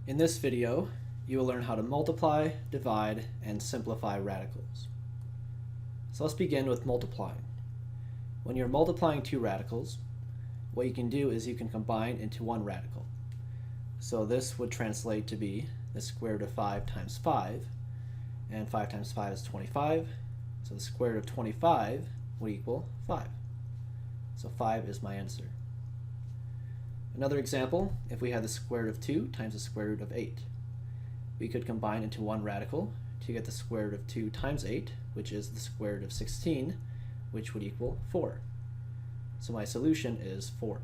In this video, you will learn how to multiply, divide, and simplify radicals. So let's begin with multiplying. When you're multiplying two radicals, what you can do is you can combine into one radical. So this would translate to be the square root of 5 times 5, and 5 times 5 is 25, so the square root of 25 would equal 5. So 5 is my answer. Another example, if we had the square root of 2 times the square root of 8, we could combine into one radical to get the square root of 2 times 8, which is the square root of 16, which would equal 4. So my solution is 4.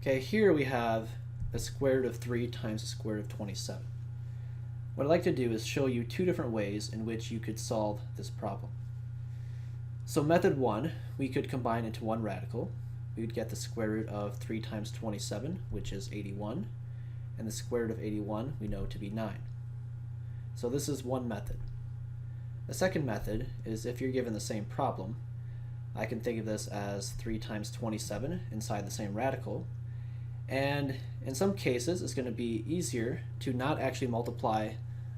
Okay, here we have the square root of 3 times the square root of 27. What I'd like to do is show you two different ways in which you could solve this problem. So method 1, we could combine into one radical. We would get the square root of 3 times 27, which is 81, and the square root of 81 we know to be 9. So this is one method. The second method is if you're given the same problem, I can think of this as 3 times 27 inside the same radical, and in some cases it's going to be easier to not actually multiply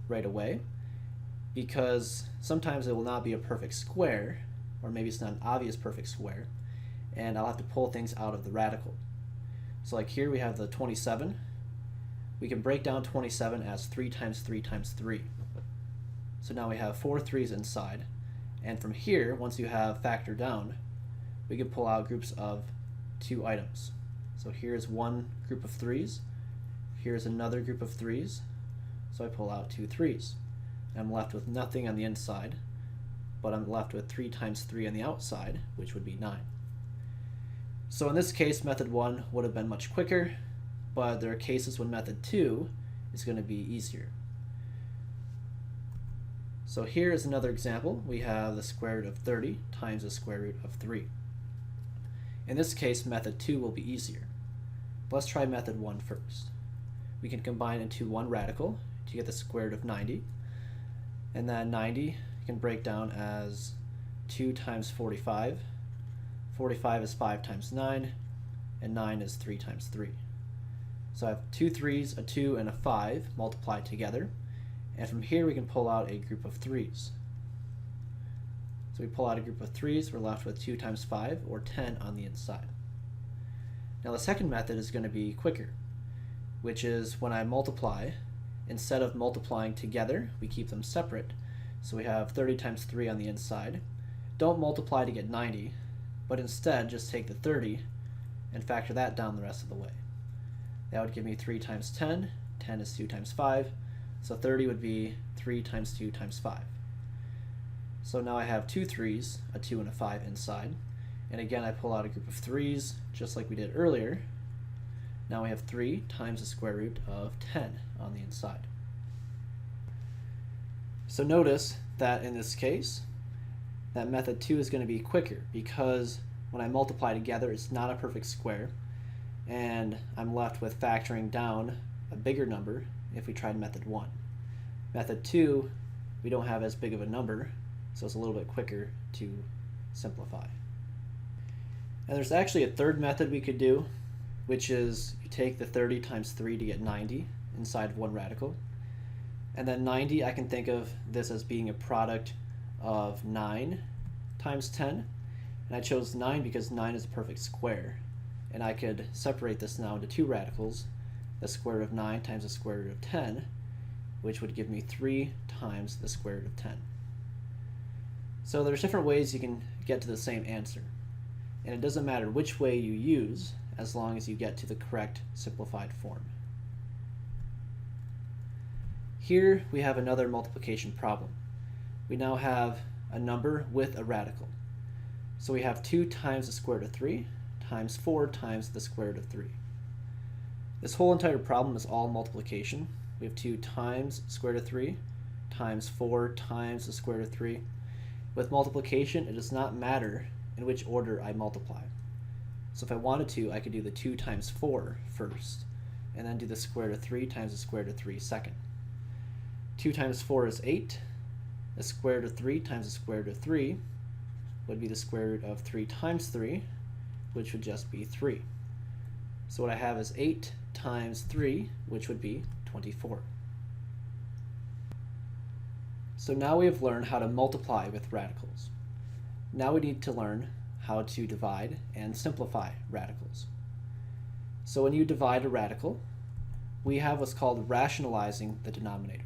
right away, because sometimes it will not be a perfect square, or maybe it's not an obvious perfect square, and I'll have to pull things out of the radical. So like here we have the 27. We can break down 27 as 3 times 3 times 3. So now we have 4 3's inside, and from here, once you have factor down, we can pull out groups of 2 items. So here's one group of 3's, here's another group of 3's, so I pull out 2 3's. I'm left with nothing on the inside, but I'm left with 3 times 3 on the outside, which would be 9. So in this case, method 1 would have been much quicker, but there are cases when method 2 is going to be easier. So here is another example. We have the square root of 30 times the square root of 3. In this case, method 2 will be easier. But let's try method 1 first. We can combine into one radical to get the square root of 90, and then 90 can break down as 2 times 45. 45 is 5 times 9, and 9 is 3 times 3. So I have 2 3's, a 2, and a 5 multiplied together, and from here we can pull out a group of 3's. So we pull out a group of 3's, we're left with 2 times 5, or 10 on the inside. Now the second method is going to be quicker, which is when I multiply, instead of multiplying together, we keep them separate. So we have 30 times 3 on the inside. Don't multiply to get 90, but instead just take the 30 and factor that down the rest of the way. That would give me 3 times 10. 10 is 2 times 5. So 30 would be 3 times 2 times 5. So now I have 2 3's, a 2 and a 5 inside. And again, I pull out a group of 3's, just like we did earlier. Now we have 3 times the square root of 10 on the inside. So notice that in this case, that method 2 is going to be quicker, because when I multiply together, it's not a perfect square, and I'm left with factoring down a bigger number if we tried method 1. Method 2, we don't have as big of a number, so it's a little bit quicker to simplify. And there's actually a third method we could do, which is you take the 30 times 3 to get 90 inside of one radical. And then 90, I can think of this as being a product of 9 times 10. And I chose 9 because 9 is a perfect square. And I could separate this now into two radicals, the square root of 9 times the square root of 10, which would give me 3 times the square root of 10. So there's different ways you can get to the same answer. And it doesn't matter which way you use, as long as you get to the correct simplified form. Here we have another multiplication problem. We now have a number with a radical. So we have 2 times the square root of 3 times 4 times the square root of 3. This whole entire problem is all multiplication. We have 2 times the square root of 3 times 4 times the square root of 3. With multiplication, it does not matter in which order I multiply. So if I wanted to, I could do the 2 times 4 first, and then do the square root of 3 times the square root of 3 second. 2 times 4 is 8. The square root of 3 times the square root of 3 would be the square root of 3 times 3, which would just be 3. So what I have is 8 times 3, which would be 24. So now we have learned how to multiply with radicals. Now we need to learn how to divide and simplify radicals. So when you divide a radical, we have what's called rationalizing the denominator.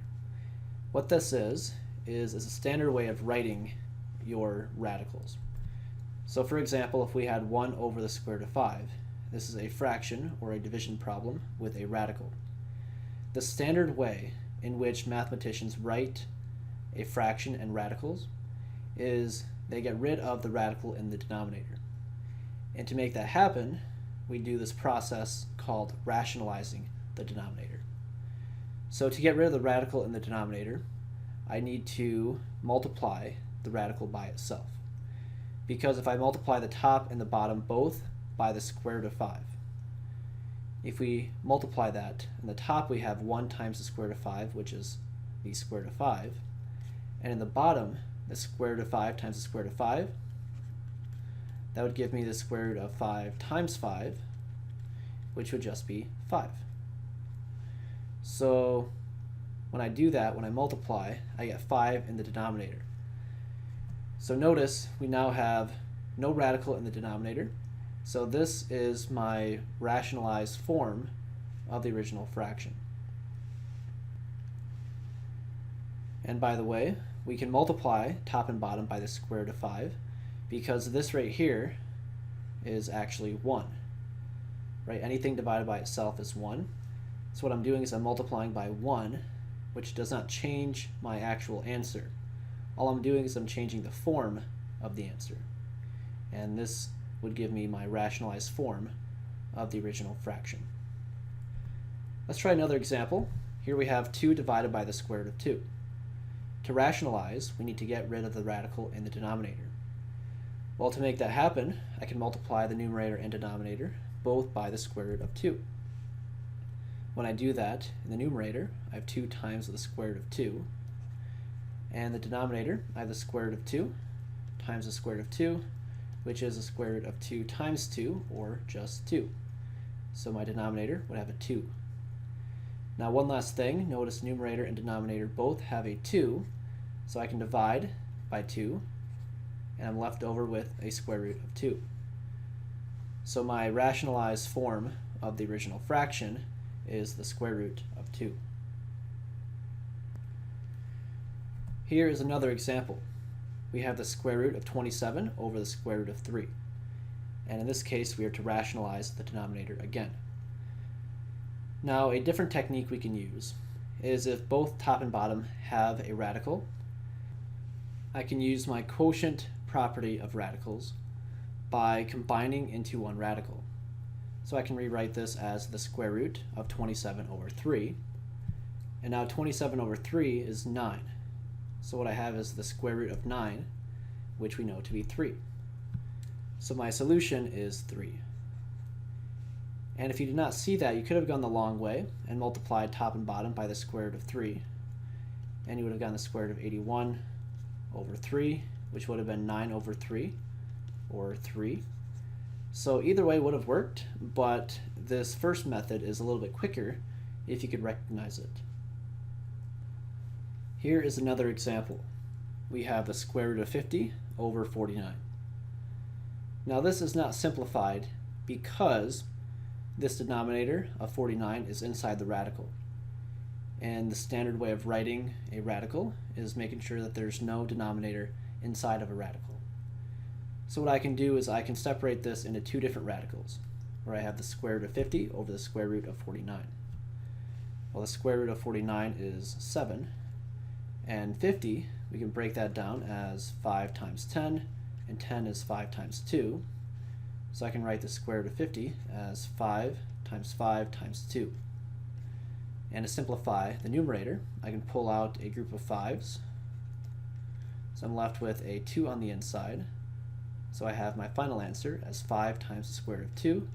What this is a standard way of writing your radicals. So for example, if we had 1 over the square root of 5, this is a fraction or a division problem with a radical. The standard way in which mathematicians write a fraction and radicals is they get rid of the radical in the denominator. And to make that happen, we do this process called rationalizing the denominator. So to get rid of the radical in the denominator, I need to multiply the radical by itself. Because if I multiply the top and the bottom both by the square root of 5, if we multiply that, in the top we have 1 times the square root of 5, which is the square root of 5, and in the bottom, the square root of 5 times the square root of 5, that would give me the square root of 5 times 5, which would just be 5. So when I do that, when I multiply, I get 5 in the denominator. So notice we now have no radical in the denominator. So this is my rationalized form of the original fraction. And by the way, we can multiply top and bottom by the square root of 5 because this right here is actually 1. Right? Anything divided by itself is 1. So what I'm doing is I'm multiplying by 1, which does not change my actual answer. All I'm doing is I'm changing the form of the answer. And this would give me my rationalized form of the original fraction. Let's try another example. Here we have 2 divided by the square root of 2. To rationalize, we need to get rid of the radical in the denominator. Well, to make that happen, I can multiply the numerator and denominator both by the square root of 2. When I do that, in the numerator, I have 2 times the square root of 2. And the denominator, I have the square root of 2 times the square root of 2, which is the square root of 2 times 2, or just 2. So my denominator would have a 2. Now one last thing, notice numerator and denominator both have a 2, so I can divide by 2, and I'm left over with a square root of 2. So my rationalized form of the original fraction is the square root of 2. Here is another example. We have the square root of 27 over the square root of 3. And in this case, we are to rationalize the denominator again. Now, a different technique we can use is if both top and bottom have a radical, I can use my quotient property of radicals by combining into one radical. So I can rewrite this as the square root of 27 over 3. And now 27 over 3 is 9. So what I have is the square root of 9, which we know to be 3. So my solution is 3. And if you did not see that, you could have gone the long way and multiplied top and bottom by the square root of 3. And you would have gotten the square root of 81 over 3, which would have been 9 over 3, or 3. So either way would have worked, but this first method is a little bit quicker if you could recognize it. Here is another example. We have the square root of 50 over 49. Now this is not simplified because this denominator of 49 is inside the radical. And the standard way of writing a radical is making sure that there's no denominator inside of a radical. So what I can do is I can separate this into 2 different radicals, where I have the square root of 50 over the square root of 49. Well, the square root of 49 is 7, and 50, we can break that down as 5 times 10, and 10 is 5 times 2. So I can write the square root of 50 as 5 times 5 times 2. And to simplify the numerator, I can pull out a group of 5s. So I'm left with a 2 on the inside. So I have my final answer as 5 times the square root of 2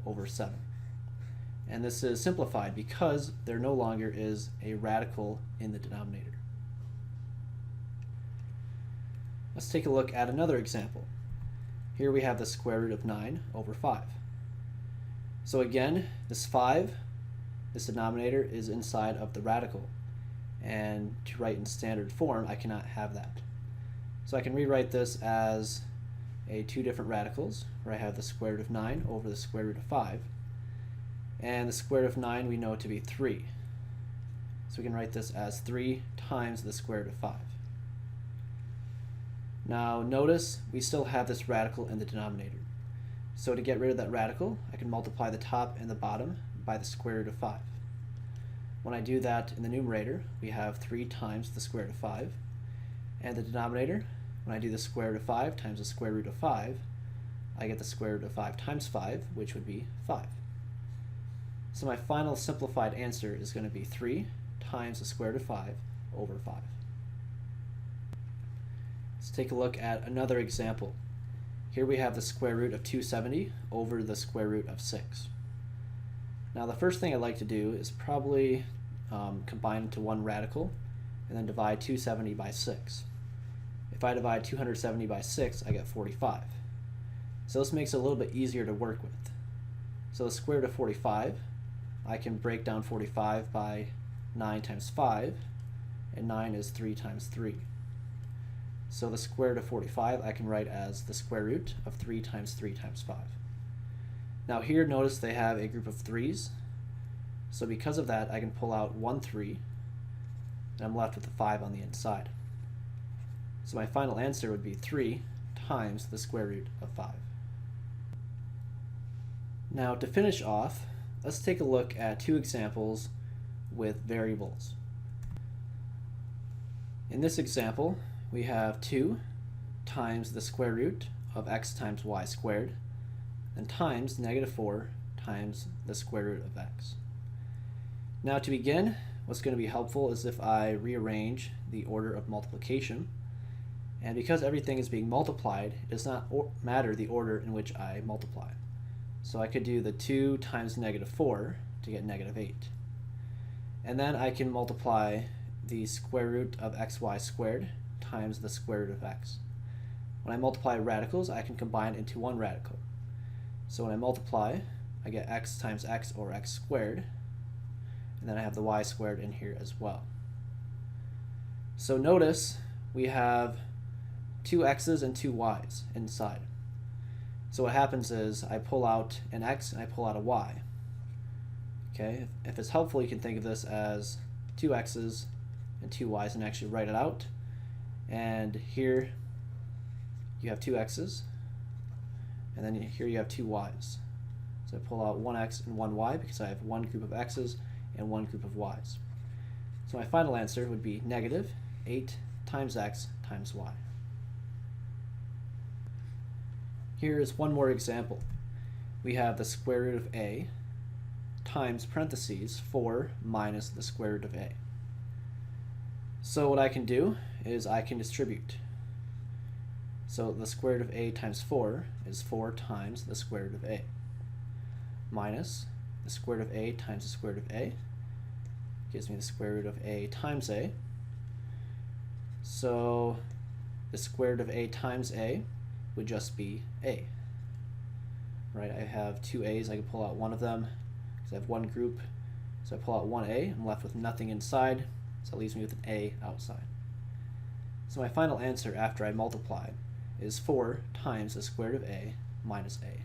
over 7. And this is simplified because there no longer is a radical in the denominator. Let's take a look at another example. Here we have the square root of 9 over 5. So again, this 5, this denominator is inside of the radical. And to write in standard form, I cannot have that. So I can rewrite this as two different radicals, where I have the square root of 9 over the square root of 5. And the square root of 9 we know to be 3. So we can write this as 3 times the square root of 5. Now notice we still have this radical in the denominator. So to get rid of that radical, I can multiply the top and the bottom by the square root of 5. When I do that in the numerator, we have 3 times the square root of 5. And the denominator, when I do the square root of 5 times the square root of 5, I get the square root of 5 times 5, which would be 5. So my final simplified answer is going to be 3 times the square root of 5 over 5. Let's take a look at another example. Here we have the square root of 270 over the square root of 6. Now the first thing I'd like to do is probably combine into one radical and then divide 270 by 6. If I divide 270 by 6, I get 45. So this makes it a little bit easier to work with. So the square root of 45, I can break down 45 by 9 times 5, and 9 is 3 times 3. So the square root of 45 I can write as the square root of 3 times 3 times 5. Now here notice they have a group of 3's, so because of that I can pull out 1 3, and I'm left with the 5 on the inside. So my final answer would be 3 times the square root of 5. Now to finish off, let's take a look at two examples with variables. In this example, we have 2 times the square root of x times y squared, and times -4 times the square root of x. Now to begin, what's going to be helpful is if I rearrange the order of multiplication. And because everything is being multiplied, it does not matter the order in which I multiply. So I could do the 2 times -4 to get -8. And then I can multiply the square root of xy squared times the square root of x. When I multiply radicals, I can combine into one radical. So when I multiply, I get x times x, or x squared, and then I have the y squared in here as well. So notice we have 2 x's and 2 y's inside. So what happens is I pull out an x and I pull out a y. Okay, if it's helpful, you can think of this as 2 x's and 2 y's and actually write it out. And here you have 2 x's, and then here you have 2 y's. So I pull out 1 x and 1 y because I have one group of x's and one group of y's. So my final answer would be -8 times x times y. Here is one more example. We have the square root of a times parentheses 4 minus the square root of a. So what I can do is I can distribute. So the square root of a times 4 is 4 times the square root of a, minus the square root of a times the square root of a gives me the square root of a times a. So the square root of a times a would just be a. Right? I have 2 a's, I can pull out one of them because I have one group. So I pull out 1a, I'm left with nothing inside, so it leaves me with an a outside. So my final answer after I multiply is 4 times the square root of a minus a.